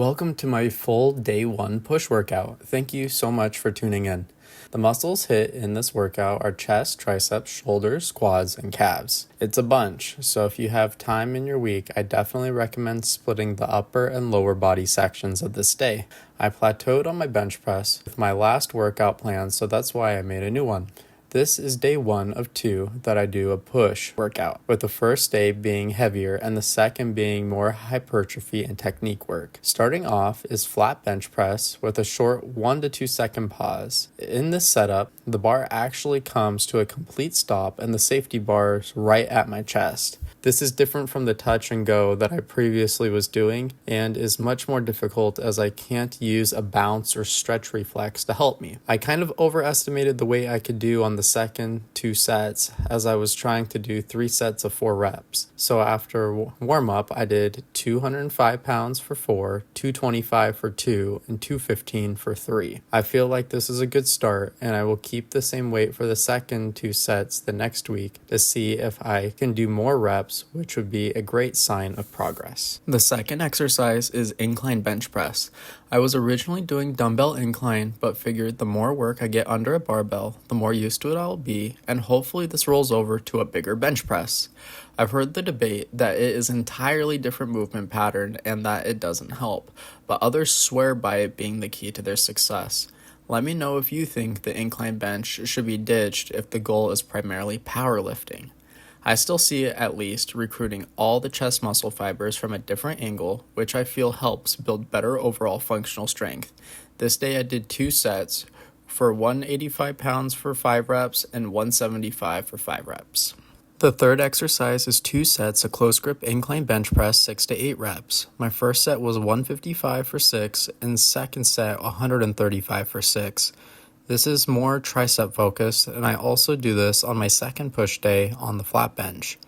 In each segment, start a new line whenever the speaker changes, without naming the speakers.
Welcome to my full day 1 push workout. Thank you so much for tuning in. The muscles hit in this workout are chest, triceps, shoulders, quads, and calves. It's a bunch, so if you have time in your week, I definitely recommend splitting the upper and lower body sections of this day. I plateaued on my bench press with my last workout plan, so that's why I made a new one. This is day 1 of 2 that I do a push workout, with the first day being heavier and the second being more hypertrophy and technique work. Starting off is flat bench press with a short 1 to 2 second pause. In this setup, the bar actually comes to a complete stop and the safety bar is right at my chest. This is different from the touch and go that I previously was doing and is much more difficult as I can't use a bounce or stretch reflex to help me. I kind of overestimated the weight I could do on the second 2 sets as I was trying to do 3 sets of 4 reps. So after warm up, I did 205 pounds for 4, 225 for 2, and 215 for 3. I feel like this is a good start and I will keep the same weight for the second 2 sets the next week to see if I can do more reps, which would be a great sign of progress. The second exercise is incline bench press. I was originally doing dumbbell incline, but figured the more work I get under a barbell, the more used to it I'll be, and hopefully this rolls over to a bigger bench press. I've heard the debate that it is an entirely different movement pattern and that it doesn't help, but others swear by it being the key to their success. Let me know if you think the incline bench should be ditched if the goal is primarily powerlifting. I still see it at least recruiting all the chest muscle fibers from a different angle, which I feel helps build better overall functional strength. This day I did 2 sets for 185 pounds for 5 reps and 175 for 5 reps. The third exercise is 2 sets of close grip incline bench press 6 to 8 reps. My first set was 155 for 6 and second set 135 for 6. This is more tricep focused, and I also do this on my second push day on the flat bench.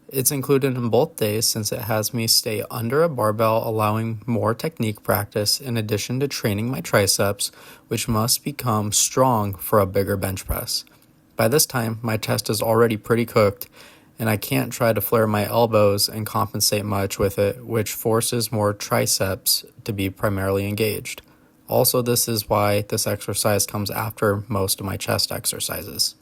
It's included in both days since it has me stay under a barbell, allowing more technique practice in addition to training my triceps, which must become strong for a bigger bench press. By this time, my chest is already pretty cooked, and I can't try to flare my elbows and compensate much with it, which forces more triceps to be primarily engaged. Also, this is why this exercise comes after most of my chest exercises.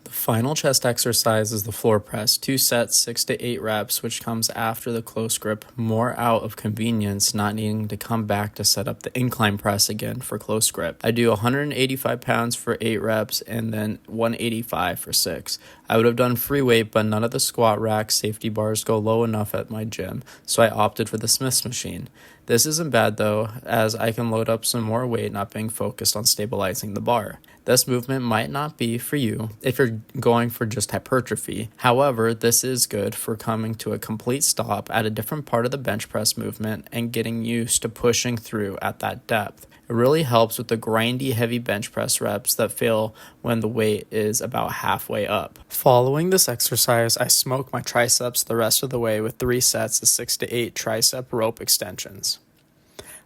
The final chest exercise is the floor press, 2 sets, 6 to 8 reps, which comes after the close grip, more out of convenience, not needing to come back to set up the incline press again for close grip. I do 185 pounds for 8 reps and then 185 for 6. I would have done free weight, but none of the squat rack safety bars go low enough at my gym, so I opted for the Smith's machine. This isn't bad though, as I can load up some more weight not being focused on stabilizing the bar. This movement might not be for you if you're going for just hypertrophy. However, this is good for coming to a complete stop at a different part of the bench press movement and getting used to pushing through at that depth. It really helps with the grindy heavy bench press reps that fail when the weight is about halfway up. Following this exercise, I smoke my triceps the rest of the way with 3 sets of 6 to 8 tricep rope extensions.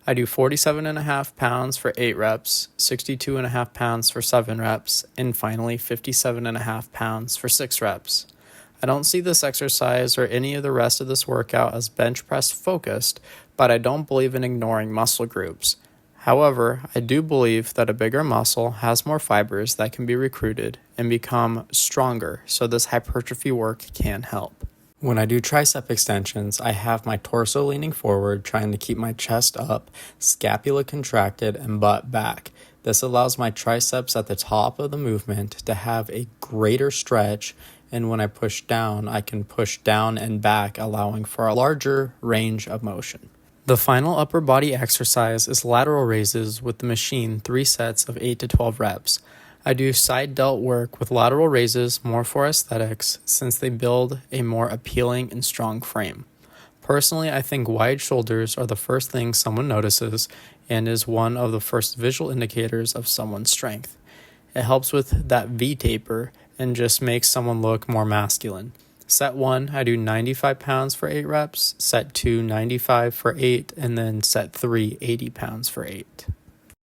I do 47.5 pounds for 8 reps, 62.5 pounds for 7 reps, and finally 57.5 pounds for 6 reps. I don't see this exercise or any of the rest of this workout as bench press focused, but I don't believe in ignoring muscle groups. However, I do believe that a bigger muscle has more fibers that can be recruited and become stronger, so this hypertrophy work can help. When I do tricep extensions, I have my torso leaning forward, trying to keep my chest up, scapula contracted, and butt back. This allows my triceps at the top of the movement to have a greater stretch, and when I push down, I can push down and back, allowing for a larger range of motion. The final upper body exercise is lateral raises with the machine, 3 sets of 8 to 12 reps. I do side delt work with lateral raises more for aesthetics since they build a more appealing and strong frame. Personally, I think wide shoulders are the first thing someone notices and is one of the first visual indicators of someone's strength. It helps with that V taper and just makes someone look more masculine. Set 1, I do 95 pounds for 8 reps, set 2, 95 for 8, and then set 3, 80 pounds for 8.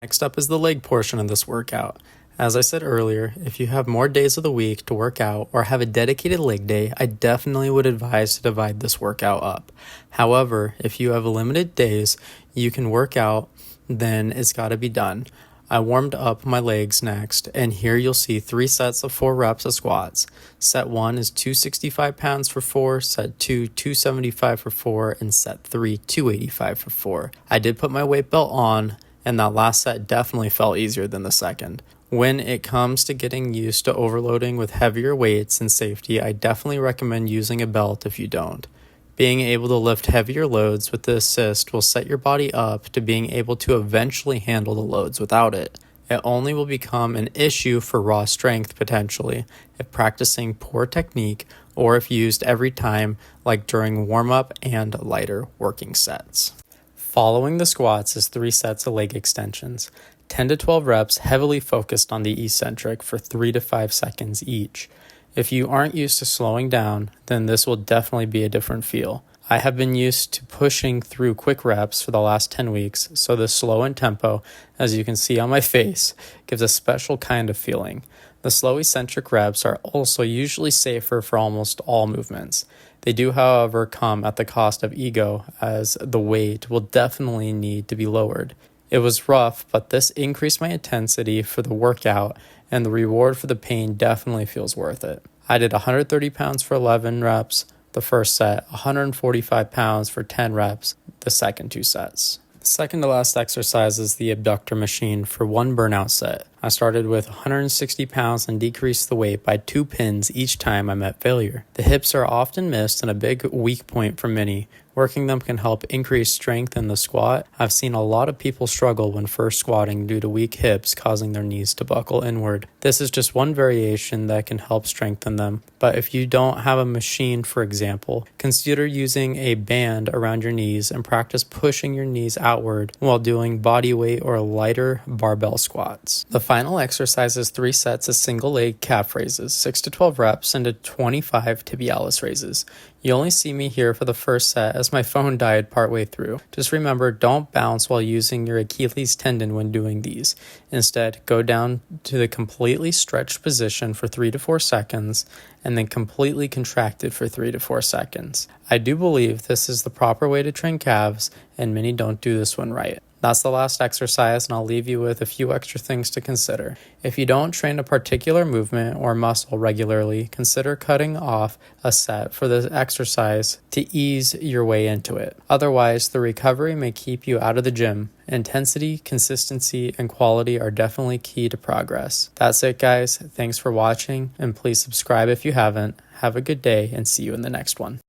Next up is the leg portion of this workout. As I said earlier, if you have more days of the week to work out or have a dedicated leg day, I definitely would advise to divide this workout up. However, if you have limited days you can work out, then it's got to be done. I warmed up my legs next, and here you'll see 3 sets of 4 reps of squats. Set 1 is 265 pounds for 4, set 2, 275 for 4, and set 3, 285 for 4. I did put my weight belt on, and that last set definitely felt easier than the second. When it comes to getting used to overloading with heavier weights and safety, I definitely recommend using a belt if you don't. Being able to lift heavier loads with the assist will set your body up to being able to eventually handle the loads without it. It only will become an issue for raw strength potentially if practicing poor technique or if used every time, like during warm-up and lighter working sets. Following the squats is 3 sets of leg extensions. 10 to 12 reps heavily focused on the eccentric for 3 to 5 seconds each. If you aren't used to slowing down, then this will definitely be a different feel. I have been used to pushing through quick reps for the last 10 weeks, so the slow in tempo, as you can see on my face, gives a special kind of feeling. The slow eccentric reps are also usually safer for almost all movements. They do, however, come at the cost of ego, as the weight will definitely need to be lowered. It was rough, but this increased my intensity for the workout, and the reward for the pain definitely feels worth it. I did 130 pounds for 11 reps the first set, 145 pounds for 10 reps the second 2 sets. The second to last exercise is the abductor machine for 1 burnout set. I started with 160 pounds and decreased the weight by 2 pins each time I met failure. The hips are often missed and a big weak point for many. Working them can help increase strength in the squat. I've seen a lot of people struggle when first squatting due to weak hips causing their knees to buckle inward. This is just one variation that can help strengthen them. But if you don't have a machine, for example, consider using a band around your knees and practice pushing your knees outward while doing body weight or lighter barbell squats. The final exercise is 3 sets of single leg calf raises, 6 to 12 reps into 25 tibialis raises. You only see me here for the first set as my phone died partway through. Just remember, don't bounce while using your Achilles tendon when doing these. Instead, go down to the completely stretched position for 3 to 4 seconds and then completely contracted for 3 to 4 seconds. I do believe this is the proper way to train calves, and many don't do this one right. That's the last exercise, and I'll leave you with a few extra things to consider. If you don't train a particular movement or muscle regularly, consider cutting off a set for the exercise to ease your way into it. Otherwise, the recovery may keep you out of the gym. Intensity, consistency, and quality are definitely key to progress. That's it, guys. Thanks for watching, and please subscribe if you haven't. Have a good day, and see you in the next one.